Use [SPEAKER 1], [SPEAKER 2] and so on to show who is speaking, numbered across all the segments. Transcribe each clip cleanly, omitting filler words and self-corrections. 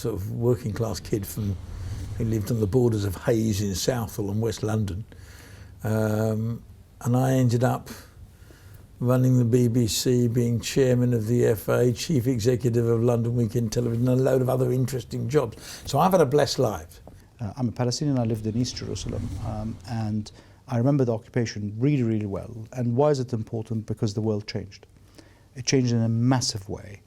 [SPEAKER 1] sort of working class kid who lived on the borders of Hayes in Southall and West London. And I ended up running the BBC, being chairman of the FA, chief executive of London Weekend Television, and a load of other interesting jobs. So I've had a blessed life.
[SPEAKER 2] I'm a Palestinian, I lived in East Jerusalem, and I remember the occupation really, really well. And why is it important? Because the world changed. It changed in a massive way.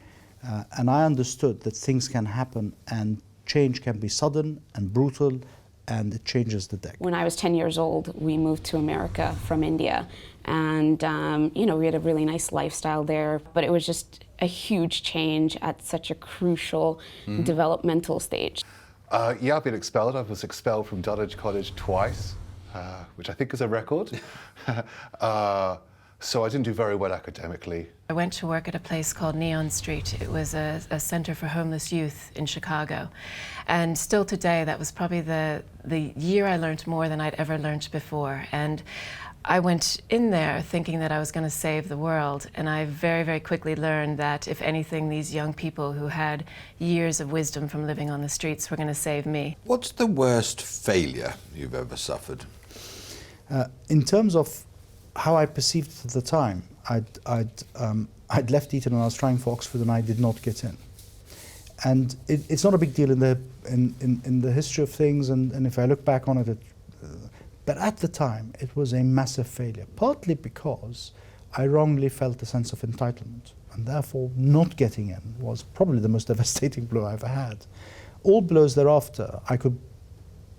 [SPEAKER 2] And I understood that things can happen and change can be sudden and brutal, and it changes the deck.
[SPEAKER 3] When I was 10 years old, we moved to America from India. And, we had a really nice lifestyle there, but it was just a huge change at such a crucial developmental stage.
[SPEAKER 4] Yeah, I've been expelled. I was expelled from Dulwich College twice, which I think is a record. So I didn't do very well academically.
[SPEAKER 5] I went to work at a place called Neon Street. It was a center for homeless youth in Chicago. And still today, that was probably the year I learned more than I'd ever learned before. And I went in there thinking that I was going to save the world, and I very, very quickly learned that, if anything, these young people who had years of wisdom from living on the streets were going to save me.
[SPEAKER 6] What's the worst failure you've ever suffered?
[SPEAKER 2] In terms of how I perceived it at the time, I'd left Eton and I was trying for Oxford and I did not get in. And it's not a big deal in the history of things, and if I look back on it, but at the time, it was a massive failure, partly because I wrongly felt a sense of entitlement, and therefore not getting in was probably the most devastating blow I ever had. All blows thereafter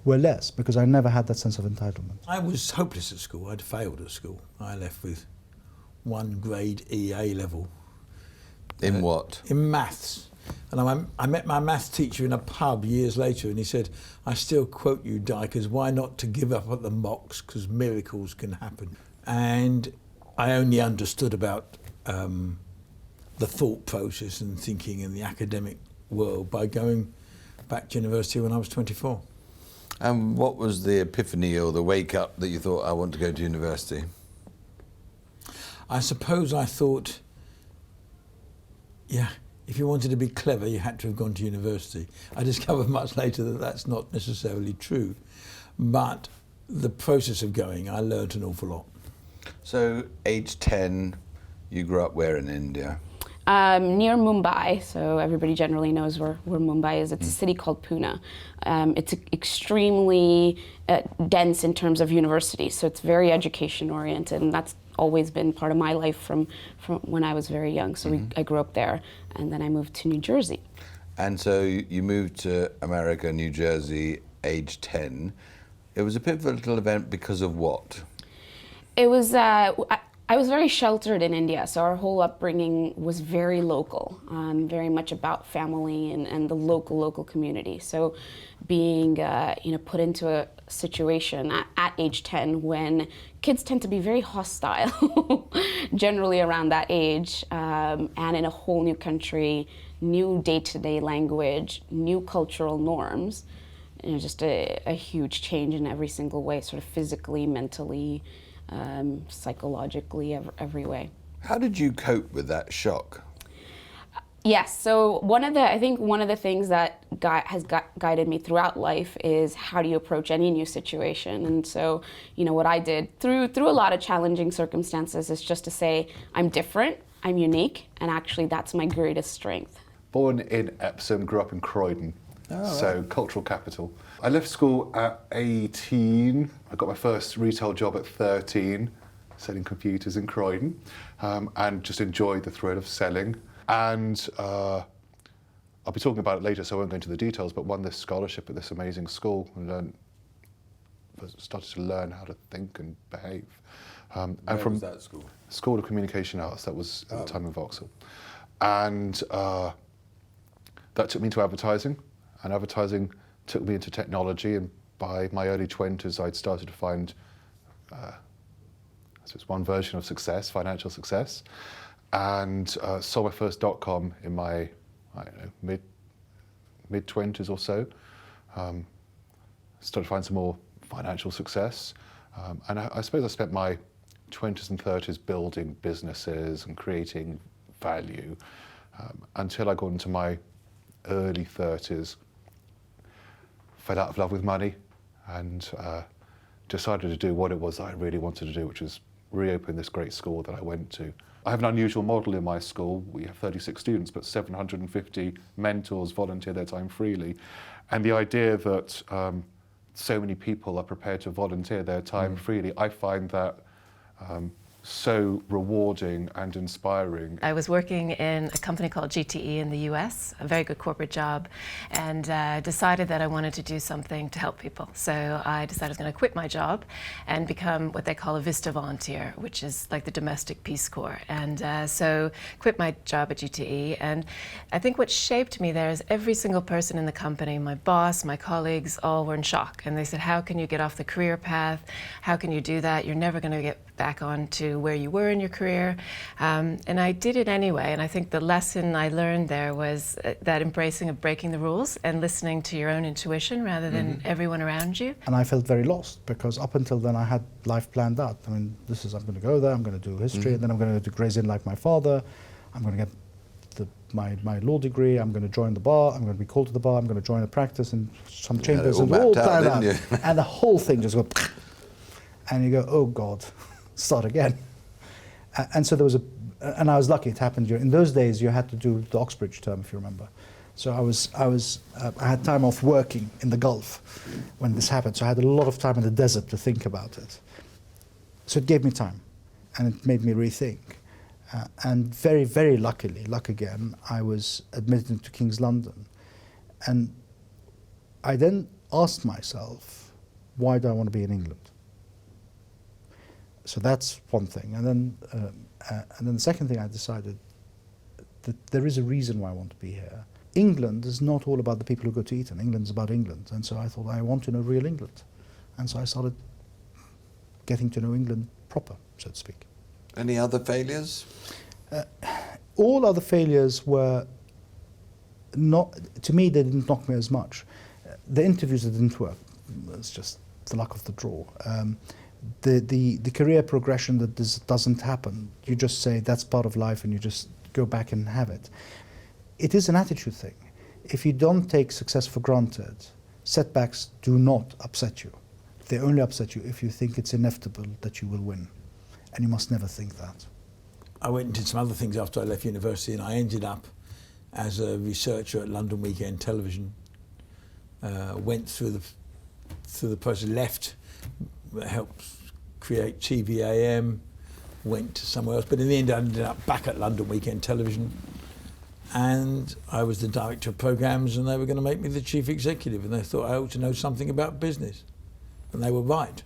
[SPEAKER 2] were less, because I never had that sense of entitlement.
[SPEAKER 1] I was hopeless at school. I'd failed at school. I left with 1 grade EA level.
[SPEAKER 6] In what?
[SPEAKER 1] In maths. And I met my maths teacher in a pub years later, and he said, "I still quote you, Dykers, why not to give up at the mocks, because miracles can happen." And I only understood about the thought process and thinking in the academic world by going back to university when I was 24.
[SPEAKER 6] And what was the epiphany or the wake-up that you thought, I want to go to university?
[SPEAKER 1] I suppose I thought, if you wanted to be clever, you had to have gone to university. I discovered much later that that's not necessarily true. But the process of going, I learned an awful lot.
[SPEAKER 6] So, age 10, you grew up where in India?
[SPEAKER 3] Near Mumbai, so everybody generally knows where Mumbai is. It's a city called Pune. It's extremely dense in terms of universities, so it's very education-oriented, and that's always been part of my life from when I was very young. So I grew up there, and then I moved to New Jersey.
[SPEAKER 6] And so you moved to America, New Jersey, age 10. It was a pivotal event because of what?
[SPEAKER 3] It was, I was very sheltered in India, so our whole upbringing was very local, very much about family and the local community. So being put into a situation at age 10 when kids tend to be very hostile, generally around that age, and in a whole new country, new day-to-day language, new cultural norms, just a huge change in every single way, sort of physically, mentally, psychologically, every way.
[SPEAKER 6] How did you cope with that shock?
[SPEAKER 3] Yes, so I think one of the things that has guided me throughout life is how do you approach any new situation. And so, what I did through a lot of challenging circumstances is just to say, I'm different, I'm unique, and actually that's my greatest strength.
[SPEAKER 4] Born in Epsom, grew up in Croydon, so cultural capital. I left school at 18. I got my first retail job at 13, selling computers in Croydon, and just enjoyed the thrill of selling. And I'll be talking about it later, so I won't go into the details, but won this scholarship at this amazing school and started to learn how to think and behave.
[SPEAKER 6] And
[SPEAKER 4] from
[SPEAKER 6] Where was that school?
[SPEAKER 4] School of Communication Arts, that was at the time in Vauxhall. And that took me into advertising, and advertising took me into technology, and by my early 20s I'd started to find one version of success, financial success, and saw my first .com in my, mid-20s or so. Started to find some more financial success, and I suppose I spent my 20s and 30s building businesses and creating value until I got into my early 30s fell out of love with money and decided to do what it was that I really wanted to do, which was reopen this great school that I went to. I have an unusual model in my school. We have 36 students, but 750 mentors volunteer their time freely. And the idea that so many people are prepared to volunteer their time freely, I find that so rewarding and inspiring.
[SPEAKER 5] I was working in a company called GTE in the US, a very good corporate job, and decided that I wanted to do something to help people. So I decided I was going to quit my job and become what they call a Vista volunteer, which is like the domestic Peace Corps. And so quit my job at GTE. And I think what shaped me there is every single person in the company, my boss, my colleagues, all were in shock. And they said, how can you get off the career path? How can you do that? You're never going to get back on to where you were in your career. And I did it anyway. And I think the lesson I learned there was that embracing of breaking the rules and listening to your own intuition rather than everyone around you.
[SPEAKER 2] And I felt very lost because up until then I had life planned out. I mean, this is, I'm going to go there, I'm going to do history, and then I'm going to go to Gray's Inn like my father. I'm going to get my law degree, I'm going to join the bar, I'm going to be called to the bar, I'm going to join a practice in some chambers,
[SPEAKER 6] all
[SPEAKER 2] and all
[SPEAKER 6] mapped out,
[SPEAKER 2] planned
[SPEAKER 6] didn't
[SPEAKER 2] out.
[SPEAKER 6] you?
[SPEAKER 2] And the whole thing just went, and you go, oh God, start again. And so there was and I was lucky it happened during, in those days you had to do the Oxbridge term, if you remember. So I had time off working in the Gulf when this happened, so I had a lot of time in the desert to think about it. So it gave me time, and it made me rethink. And very, very luckily, luck again, I was admitted into King's London. And I then asked myself, why do I want to be in England? So that's one thing. And then the second thing, I decided that there is a reason why I want to be here. England is not all about the people who go to Eton. England's about England. And so I thought, I want to know real England. And so I started getting to know England proper, so to speak.
[SPEAKER 6] Any other failures?
[SPEAKER 2] All other failures were not, to me, they didn't knock me as much. The interviews that didn't work, it's just the luck of the draw. The career progression that doesn't happen, you just say that's part of life and you just go back and have it. It is an attitude thing. If you don't take success for granted, setbacks do not upset you. They only upset you if you think it's inevitable that you will win. And you must never think that.
[SPEAKER 1] I went and did some other things after I left university, and I ended up as a researcher at London Weekend Television. Went through the process, left, helped create TVAM, went to somewhere else, but in the end I ended up back at London Weekend Television, and I was the director of programmes, and they were going to make me the chief executive, and they thought I ought to know something about business, and they were right.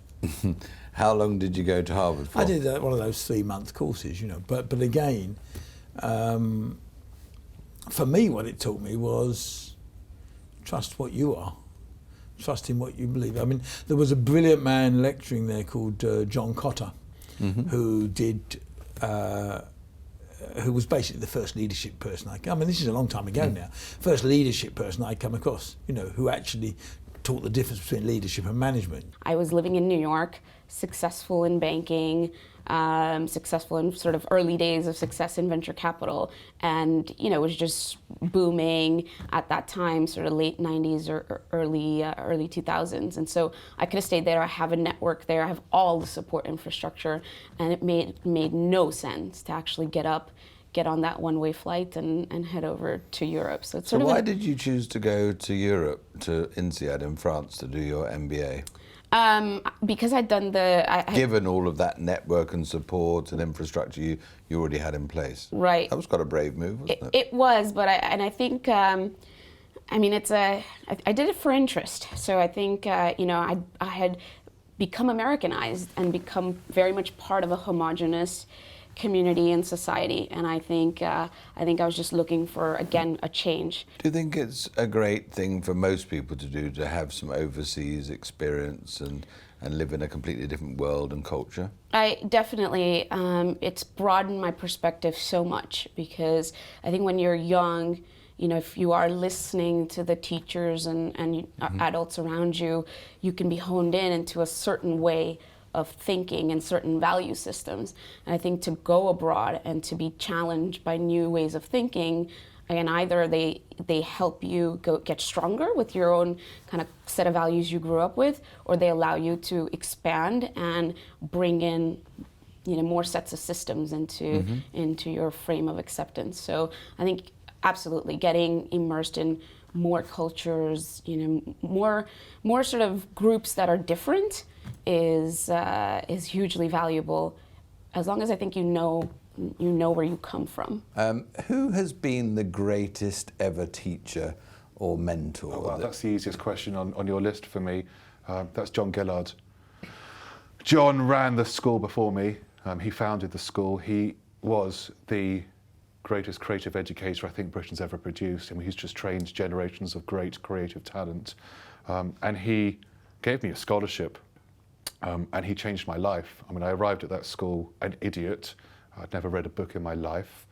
[SPEAKER 6] How long did you go to Harvard for?
[SPEAKER 1] I did one of those 3-month courses, you know, but again, for me what it taught me was trust what you are. Trust in what you believe. I mean, there was a brilliant man lecturing there called John Cotter, who was basically the first leadership person I mean, this is a long time ago now. First leadership person I'd come across, you know, who actually taught the difference between leadership and management.
[SPEAKER 3] I was living in New York, successful in banking, successful in sort of early days of success in venture capital, and you know, it was just booming at that time, sort of late 90s or early 2000s. And so I could have stayed there. I have a network there. I have all the support infrastructure, and it made no sense to actually get on that one-way flight and head over to Europe. So it's
[SPEAKER 6] So
[SPEAKER 3] sort of
[SPEAKER 6] why did you choose to go to Europe, to INSEAD in France, to do your MBA?
[SPEAKER 3] Because I'd done
[SPEAKER 6] Given all of that network and support and infrastructure you already had in place.
[SPEAKER 3] Right.
[SPEAKER 6] That was quite a brave move, wasn't it?
[SPEAKER 3] It was, but I think, I mean, I did it for interest. So I think, you know, I had become Americanized and become very much part of a homogenous community and society, and I think I was just looking for, again, a change.
[SPEAKER 6] Do you think it's a great thing for most people to do, to have some overseas experience and live in a completely different world and culture?
[SPEAKER 3] I definitely, it's broadened my perspective so much, because I think when you're young, you know, if you are listening to the teachers and adults around you, you can be honed in into a certain way of thinking and certain value systems. And I think to go abroad and to be challenged by new ways of thinking, and either they help you get stronger with your own kind of set of values you grew up with, or they allow you to expand and bring in, you know, more sets of systems into your frame of acceptance. So I think absolutely getting immersed in more cultures, you know, more sort of groups that are different is hugely valuable, as long as I think you know where you come from.
[SPEAKER 6] Who has been the greatest ever teacher or mentor?
[SPEAKER 4] Oh, well, that's the easiest question on your list for me. That's John Gillard. John ran the school before me. He founded the school. He was the greatest creative educator I think Britain's ever produced. I mean, he's just trained generations of great creative talent. And he gave me a scholarship, and he changed my life. I mean, I arrived at that school an idiot. I'd never read a book in my life.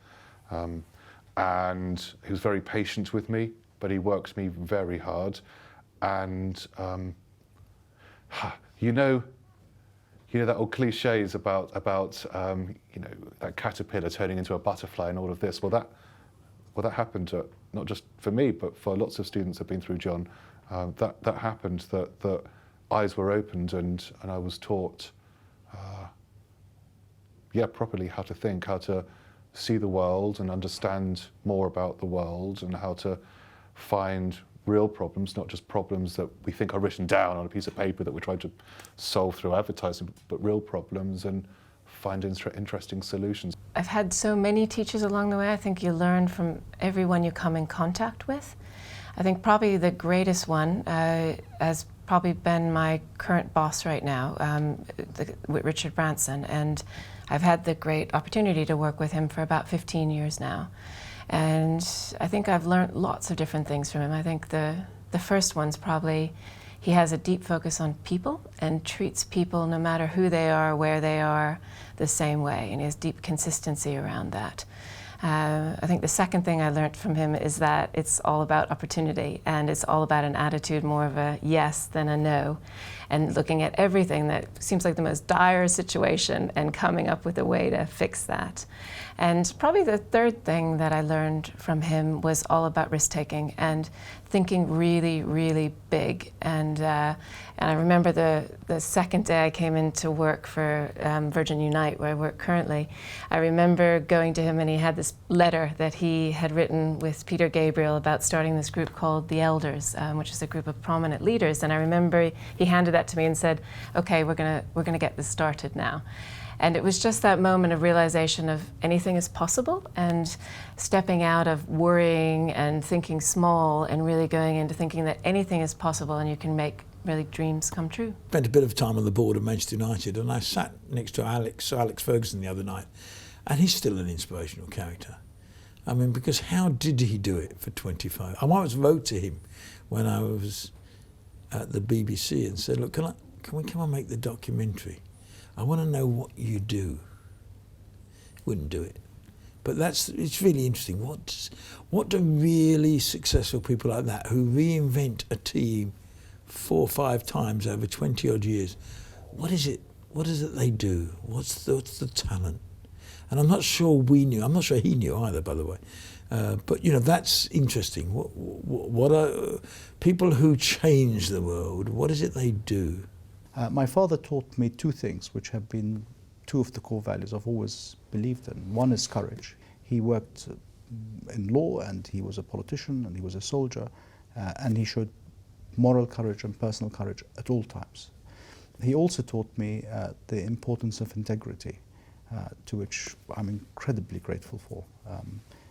[SPEAKER 4] And he was very patient with me, but he worked me very hard. And you know that old cliches about you know, that caterpillar turning into a butterfly and all of this. Well, that happened not just for me, but for lots of students who've been through John. That happened. That eyes were opened, and I was taught, properly how to think, how to see the world and understand more about the world, and how to find real problems, not just problems that we think are written down on a piece of paper that we're trying to solve through advertising, but real problems, and find interesting solutions.
[SPEAKER 5] I've had so many teachers along the way. I think you learn from everyone you come in contact with. I think probably the greatest one has probably been my current boss right now, with Richard Branson, and I've had the great opportunity to work with him for about 15 years now. And I think I've learned lots of different things from him. I think the first one's probably he has a deep focus on people and treats people, no matter who they are, where they are, the same way, and he has deep consistency around that. I think the second thing I learned from him is that it's all about opportunity, and it's all about an attitude, more of a yes than a no, and looking at everything that seems like the most dire situation and coming up with a way to fix that. And probably the third thing that I learned from him was all about risk-taking and thinking really, really big. And I remember the second day I came into work for Virgin Unite, where I work currently, I remember going to him, and he had this letter that he had written with Peter Gabriel about starting this group called The Elders, which is a group of prominent leaders. And I remember he handed that to me and said, "Okay, we're gonna get this started now." And it was just that moment of realization of anything is possible, and stepping out of worrying and thinking small and really going into thinking that anything is possible and you can make really dreams come true.
[SPEAKER 1] Spent a bit of time on the board of Manchester United, and I sat next to Alex Ferguson the other night, and he's still an inspirational character. I mean, because how did he do it for 25? I once wrote to him when I was at the BBC and said, "Look, can we come and make the documentary? I want to know what you do." Wouldn't do it. But it's really interesting. What do really successful people like that, who reinvent a team 4 or 5 times over 20 odd years, what is it they do? What's the talent? And I'm not sure I'm not sure he knew either, by the way. But you know, that's interesting. What are people who change the world, what is it they do?
[SPEAKER 2] My father taught me 2 things, which have been 2 of the core values I've always believed in. One is courage. He worked in law, and he was a politician, and he was a soldier, and he showed moral courage and personal courage at all times. He also taught me the importance of integrity, to which I'm incredibly grateful for.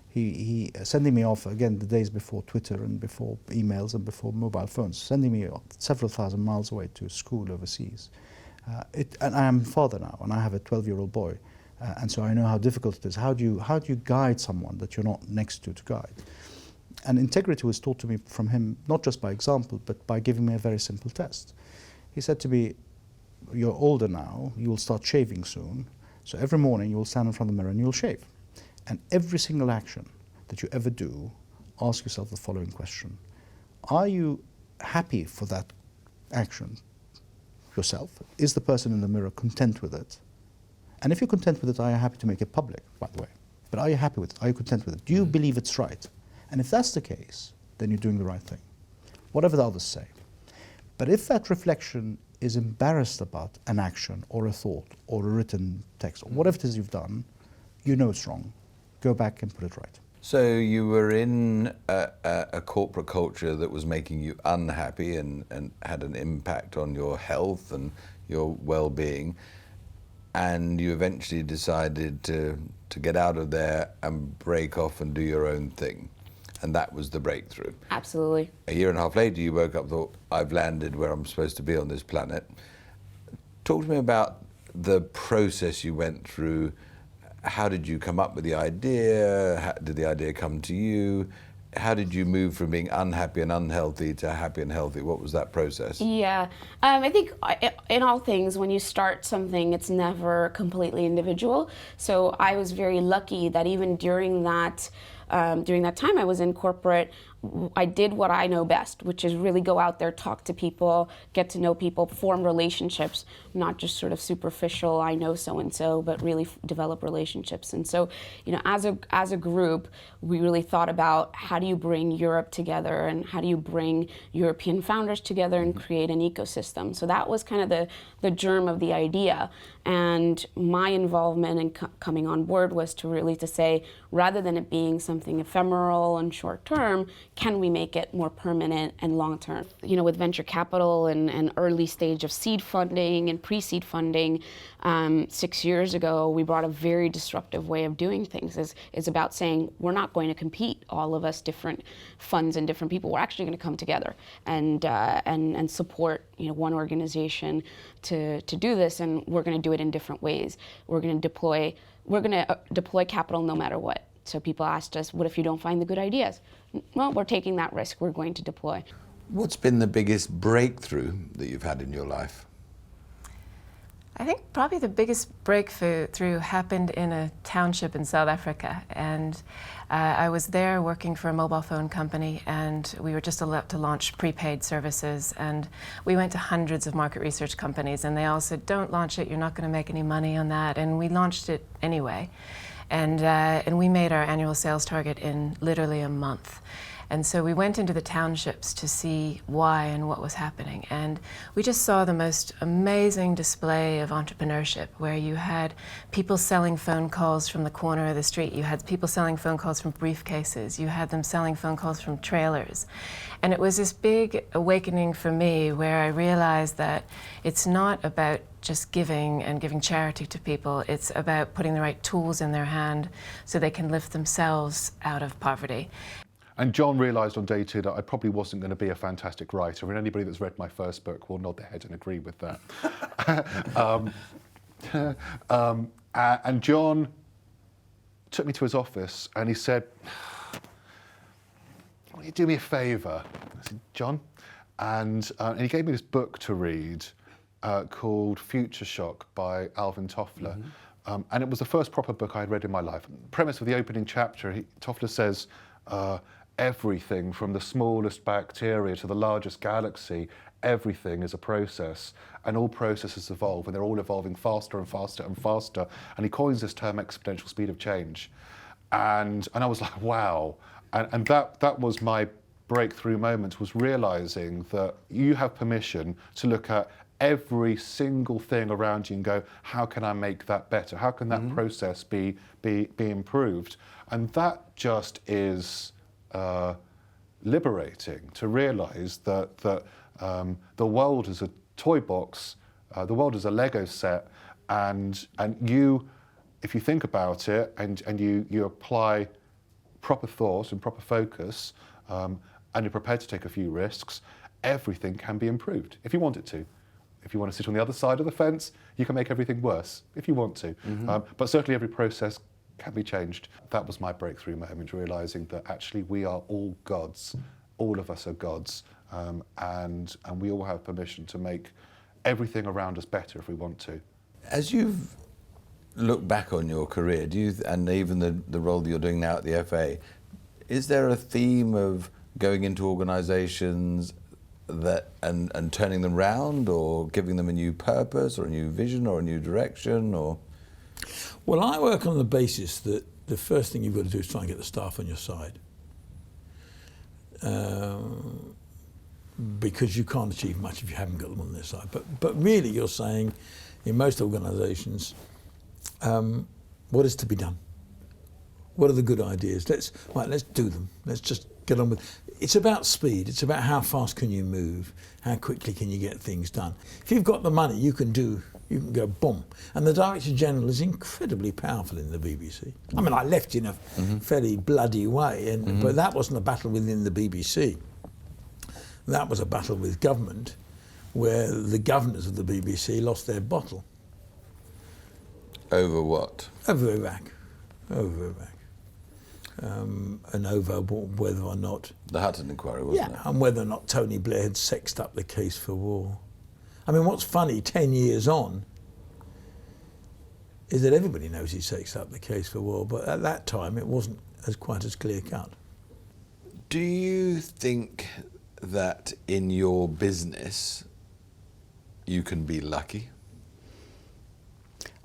[SPEAKER 2] He sending me off, again, the days before Twitter and before emails and before mobile phones, sending me several thousand miles away to school overseas. And I am a father now, and I have a 12-year-old boy, and so I know how difficult it is. How do you guide someone that you're not next to guide? And integrity was taught to me from him, not just by example, but by giving me a very simple test. He said to me, "You're older now, you will start shaving soon, so every morning you will stand in front of the mirror and you'll shave. And every single action that you ever do, ask yourself the following question: are you happy for that action yourself. Is the person in the mirror content with it? And if you're content with it, are you happy to make it public, by the way? But are you happy with it? Are you content with it? Do you believe it's right? And if that's the case, then you're doing the right thing, whatever the others say. But if that reflection is embarrassed about an action or a thought or a written text or whatever it is you've done, you know it's wrong. Go back and put it right.
[SPEAKER 6] So you were in a corporate culture that was making you unhappy and had an impact on your health and your well-being, and you eventually decided to get out of there and break off and do your own thing. And that was the breakthrough.
[SPEAKER 3] Absolutely.
[SPEAKER 6] A year and a half later, you woke up and thought, I've landed where I'm supposed to be on this planet. Talk to me about the process you went through. How did you come up with the idea? How did the idea come to you? How did you move from being unhappy and unhealthy to happy and healthy? What was that process?
[SPEAKER 3] Yeah, I think in all things, when you start something, it's never completely individual. So I was very lucky that even during that time I was in corporate, I did what I know best, which is really go out there, talk to people, get to know people, form relationships, not just sort of superficial, I know so-and-so, but really develop relationships. And so, you know, as a group, we really thought about how do you bring Europe together and how do you bring European founders together and create an ecosystem. So that was kind of the germ of the idea. And my involvement in coming on board was to say, rather than it being something ephemeral and short term, can we make it more permanent and long term? You know, with venture capital and early stage of seed funding and pre-seed funding, 6 years ago, we brought a very disruptive way of doing things. Is about saying we're not going to compete, all of us different funds and different people. We're actually going to come together and support, you know, one organization to do this, and we're going to do it in different ways. We're going to deploy capital no matter what. So people asked us, what if you don't find the good ideas? Well, we're taking that risk. We're going to deploy.
[SPEAKER 6] What's been the biggest breakthrough that you've had in your life?
[SPEAKER 5] I think probably the biggest breakthrough happened in a township in South Africa, and I was there working for a mobile phone company, and we were just allowed to launch prepaid services, and we went to hundreds of market research companies, and they all said, don't launch it, you're not going to make any money on that, and we launched it anyway. And we made our annual sales target in literally a month. And so we went into the townships to see why and what was happening. And we just saw the most amazing display of entrepreneurship, where you had people selling phone calls from the corner of the street. You had people selling phone calls from briefcases. You had them selling phone calls from trailers. And it was this big awakening for me, where I realized that it's not about just giving and giving charity to people. It's about putting the right tools in their hand so they can lift themselves out of poverty.
[SPEAKER 4] And John realised on day two that I probably wasn't going to be a fantastic writer, and anybody that's read my first book will nod their head and agree with that. And John took me to his office and he said, will you do me a favour? I said, John? And he gave me this book to read called Future Shock by Alvin Toffler. And it was the first proper book I had read in my life. The premise of the opening chapter, Toffler says, everything from the smallest bacteria to the largest galaxy, everything is a process, and all processes evolve, and they're all evolving faster and faster and faster. And he coins this term exponential speed of change. And I was like, wow. And that was my breakthrough moment, was realizing that you have permission to look at every single thing around you and go, how can I make that better? How can that process be improved? And that just is liberating, to realize that the world is a toy box, the world is a Lego set, and you, if you think about it and you apply proper thought and proper focus, and you're prepared to take a few risks, everything can be improved if you want it to. If you want to sit on the other side of the fence, you can make everything worse if you want to. But certainly every process can be changed. That was my breakthrough moment, realizing that actually we are all gods. All of us are gods, and we all have permission to make everything around us better if we want to.
[SPEAKER 6] As you've looked back on your career, and even the role that you're doing now at the FA, is there a theme of going into organisations and turning them round, or giving them a new purpose or a new vision or a new direction, or?
[SPEAKER 1] Well, I work on the basis that the first thing you've got to do is try and get the staff on your side. Because you can't achieve much if you haven't got them on their side. But really you're saying, in most organisations, what is to be done? What are the good ideas? Let's do them. Let's just get on with. It's about speed. It's about how fast can you move? How quickly can you get things done? If you've got the money, you can go boom. And the Director General is incredibly powerful in the BBC. I mean, I left in a fairly bloody way, but that wasn't a battle within the BBC. That was a battle with government, where the governors of the BBC lost their bottle.
[SPEAKER 6] Over what?
[SPEAKER 1] Over Iraq. And over whether or not...
[SPEAKER 6] The Hutton inquiry, wasn't it?
[SPEAKER 1] And whether or not Tony Blair had sexed up the case for war. I mean, what's funny, 10 years on, is that everybody knows he sexed up the case for war, but at that time it wasn't quite as clear cut.
[SPEAKER 6] Do you think that in your business you can be lucky?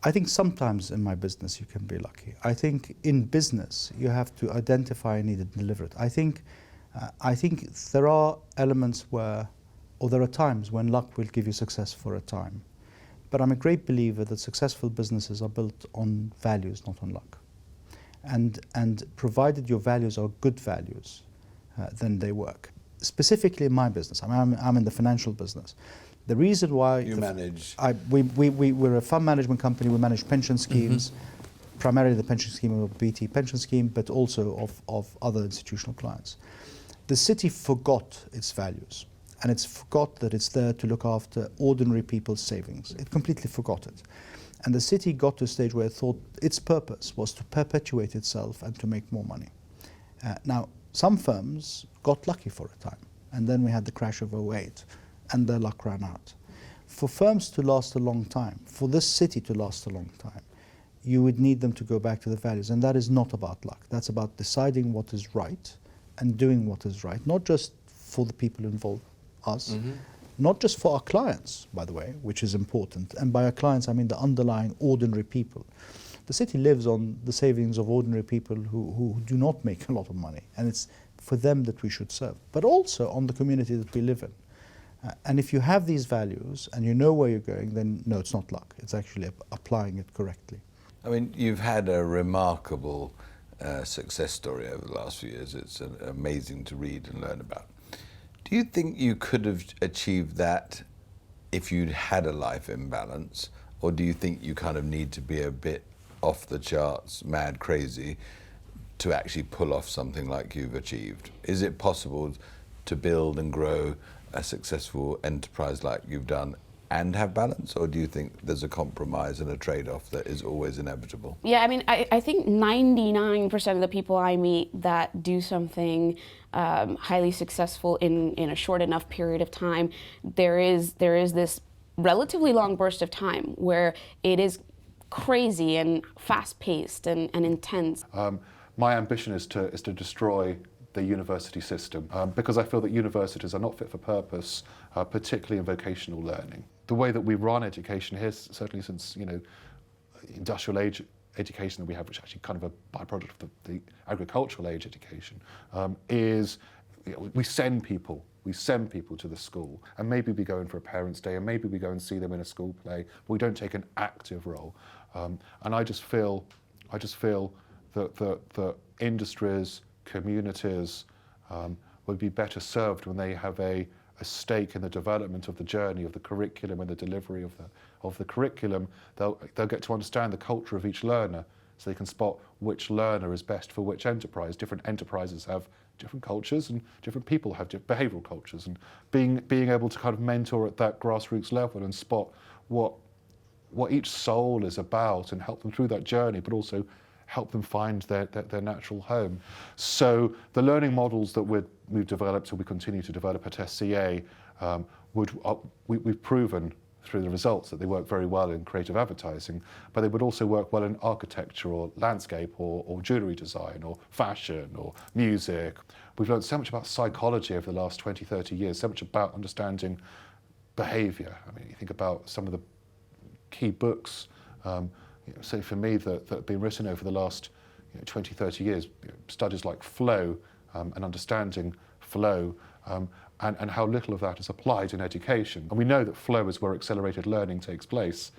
[SPEAKER 2] I think sometimes in my business you can be lucky. I think in business you have to identify a need and deliver it. I think there are elements where, or there are times when luck will give you success for a time. But I'm a great believer that successful businesses are built on values, not on luck. And provided your values are good values, then they work. Specifically in my business, I'm in the financial business. The reason why we're a fund management company. We manage pension schemes, primarily the pension scheme of BT pension scheme, but also of other institutional clients. The city forgot its values, and it's forgot that it's there to look after ordinary people's savings. It completely forgot it. And the city got to a stage where it thought its purpose was to perpetuate itself and to make more money. Now, some firms got lucky for a time, and then we had the crash of 2008, and their luck ran out. For firms to last a long time, for this city to last a long time, you would need them to go back to the values, and that is not about luck. That's about deciding what is right and doing what is right, not just for the people involved, us, not just for our clients, by the way, which is important. And by our clients, I mean the underlying ordinary people. The city lives on the savings of ordinary people who do not make a lot of money, and it's for them that we should serve, but also on the community that we live in. And if you have these values and you know where you're going, then no, it's not luck. It's actually applying it correctly.
[SPEAKER 6] I mean, you've had a remarkable success story over the last few years. It's amazing to read and learn about. Do you think you could have achieved that if you'd had a life imbalance, or do you think you kind of need to be a bit off the charts, mad, crazy, to actually pull off something like you've achieved? Is it possible to build and grow a successful enterprise like you've done and have balance, or do you think there's a compromise and a trade-off that is always inevitable?
[SPEAKER 3] Yeah, I mean, I think 99% of the people I meet that do something highly successful in a short enough period of time, there is this relatively long burst of time where it is crazy and fast-paced and intense.
[SPEAKER 4] My ambition is to destroy the university system because I feel that universities are not fit for purpose, particularly in vocational learning. The way that we run education here, certainly since industrial age education that we have, which is actually kind of a byproduct of the agricultural age education, is we send people to the school, and maybe we go in for a parents' day, and maybe we go and see them in a school play, but we don't take an active role. And I just feel that industries, communities would be better served when they have a stake in the development of the journey of the curriculum and the delivery of the curriculum. They'll get to understand the culture of each learner, so they can spot which learner is best for which enterprise. Different enterprises have different cultures, and different people have different behavioural cultures. And being able to kind of mentor at that grassroots level and spot what each soul is about and help them through that journey, but also help them find their natural home. So the learning models that we've developed, or we continue to develop at SCA, we've proven through the results that they work very well in creative advertising, but they would also work well in architecture or landscape or jewellery design or fashion or music. We've learned so much about psychology over the last 20, 30 years, so much about understanding behaviour. I mean, you think about some of the key books, say for me, that have been written over the last 20, 30 years, studies like flow and understanding flow, and how little of that is applied in education. And we know that flow is where accelerated learning takes place.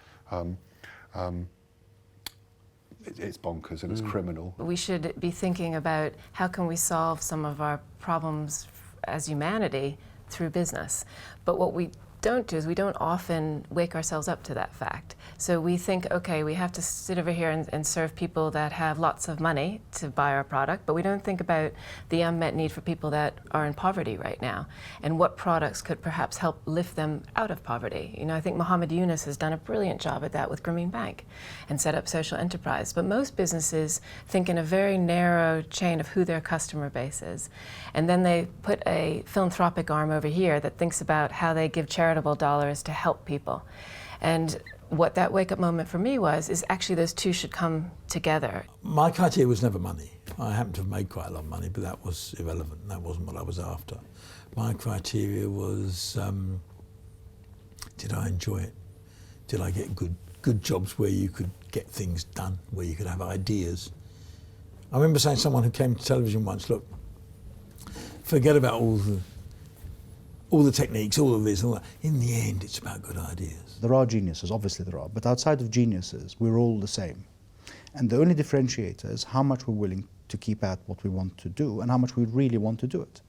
[SPEAKER 4] It's bonkers and it's criminal.
[SPEAKER 5] We should be thinking about how can we solve some of our problems as humanity through business. But what we don't do is we don't often wake ourselves up to that fact. So we think, okay, we have to sit over here and serve people that have lots of money to buy our product, but we don't think about the unmet need for people that are in poverty right now and what products could perhaps help lift them out of poverty. You know, I think Mohammed Yunus has done a brilliant job at that with Grameen Bank and set up social enterprise. But most businesses think in a very narrow chain of who their customer base is. And then they put a philanthropic arm over here that thinks about how they give charitable dollars to help people. And what that wake-up moment for me is actually those two should come together.
[SPEAKER 1] My criteria was never money. I happened to have made quite a lot of money, but that was irrelevant. That wasn't what I was after. My criteria was, did I enjoy it? Did I get good jobs where you could get things done, where you could have ideas? I remember saying to someone who came to television once, look, forget about all the techniques, all of this, all that. In the end, it's about good ideas.
[SPEAKER 2] There are geniuses, obviously there are, but outside of geniuses, we're all the same. And the only differentiator is how much we're willing to keep at what we want to do and how much we really want to do it.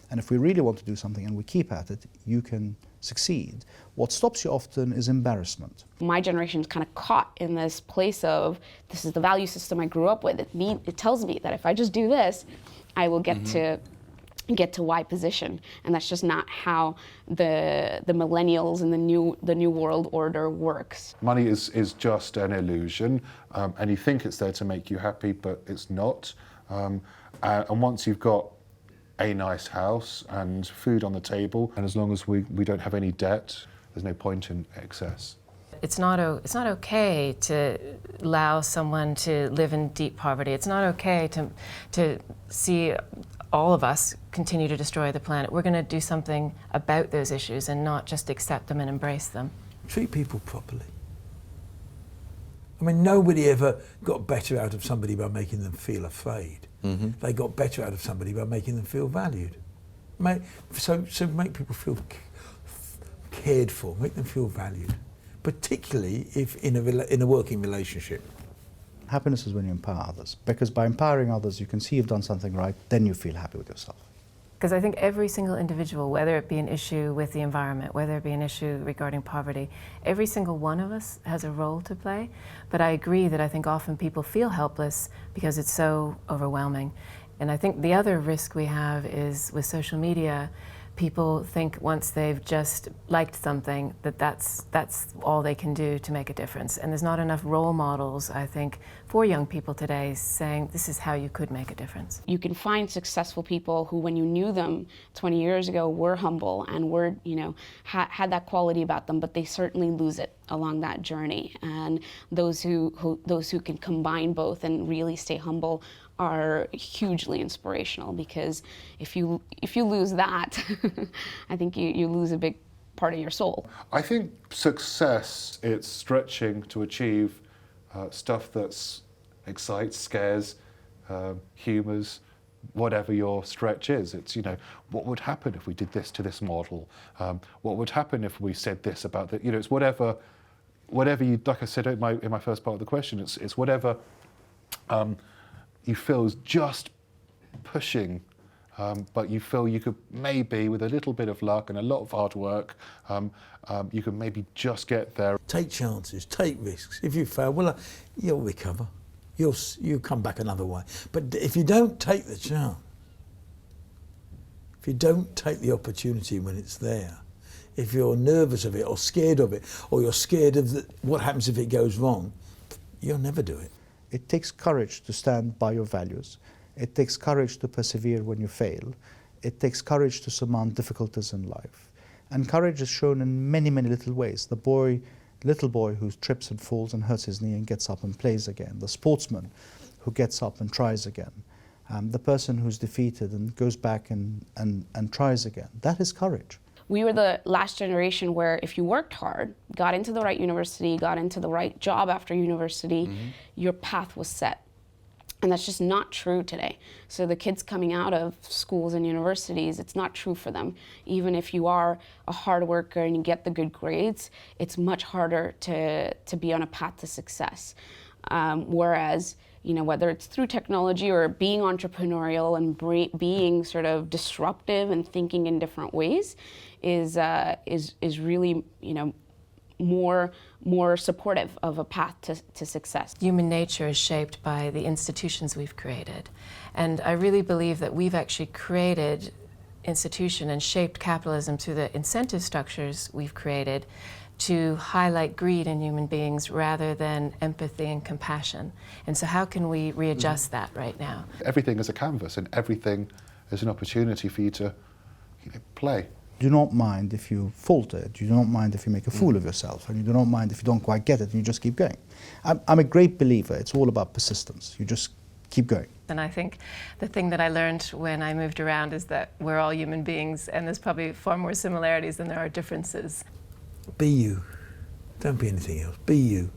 [SPEAKER 2] And if we really want to do something and we keep at it, you can succeed. What stops you often is embarrassment.
[SPEAKER 3] My generation's kind of caught in this place of, this is the value system I grew up with. It tells me that if I just do this, I will get to Y position, and that's just not how the millennials and the new world order works.
[SPEAKER 4] Money is just an illusion, and you think it's there to make you happy, but it's not. And once you've got a nice house and food on the table, and as long as we don't have any debt, there's no point in excess.
[SPEAKER 5] It's not okay to allow someone to live in deep poverty. It's not okay to see all of us continue to destroy the planet. We're going to do something about those issues and not just accept them and embrace them.
[SPEAKER 1] Treat people properly. I mean, nobody ever got better out of somebody by making them feel afraid. Mm-hmm. They got better out of somebody by making them feel valued. So make people feel cared for, make them feel valued, particularly if in a working relationship.
[SPEAKER 2] Happiness is when you empower others, because by empowering others you can see you've done something right, then you feel happy with yourself.
[SPEAKER 5] Because I think every single individual, whether it be an issue with the environment, whether it be an issue regarding poverty, every single one of us has a role to play. But I agree that I think often people feel helpless because it's so overwhelming. And I think the other risk we have is with social media, people think once they've just liked something that that's all they can do to make a difference. And there's not enough role models, I think, for young people today saying this is how you could make a difference.
[SPEAKER 3] You can find successful people who, when you knew them 20 years ago, were humble and were, had that quality about them, but they certainly lose it along that journey. And those who can combine both and really stay humble are hugely inspirational, because if you lose that, I think you lose a big part of your soul.
[SPEAKER 4] I think success, it's stretching to achieve stuff that excites, scares, humours, whatever your stretch is. It's, what would happen if we did this to this model? What would happen if we said this about that? It's whatever you, like I said in my first part of the question, it's whatever you feel is just pushing, but you feel you could maybe, with a little bit of luck and a lot of hard work, you can maybe just get there.
[SPEAKER 1] Take chances, take risks. If you fail, well, you'll recover. You'll come back another way. But if you don't take the chance, if you don't take the opportunity when it's there, if you're nervous of it or scared of it, or you're scared of what happens if it goes wrong, you'll never do it.
[SPEAKER 2] It takes courage to stand by your values. It takes courage to persevere when you fail. It takes courage to surmount difficulties in life. And courage is shown in many, many little ways. The little boy who trips and falls and hurts his knee and gets up and plays again. The sportsman who gets up and tries again. The person who's defeated and goes back and tries again. That is courage.
[SPEAKER 3] We were the last generation where if you worked hard, got into the right university, got into the right job after university, your path was set. And that's just not true today. So the kids coming out of schools and universities, it's not true for them. Even if you are a hard worker and you get the good grades, it's much harder to be on a path to success. Whereas, whether it's through technology or being entrepreneurial and being sort of disruptive and thinking in different ways is really, more supportive of a path to success.
[SPEAKER 5] Human nature is shaped by the institutions we've created. And I really believe that we've actually created institution and shaped capitalism through the incentive structures we've created to highlight greed in human beings rather than empathy and compassion. And so how can we readjust that right now?
[SPEAKER 4] Everything is a canvas and everything is an opportunity for you to play.
[SPEAKER 2] Do not mind if you falter. You do not mind if you make a fool of yourself, and you do not mind if you don't quite get it and you just keep going. I'm a great believer. It's all about persistence. You just keep going.
[SPEAKER 5] And I think the thing that I learned when I moved around is that we're all human beings, and there's probably far more similarities than there are differences.
[SPEAKER 1] Be you. Don't be anything else. Be you.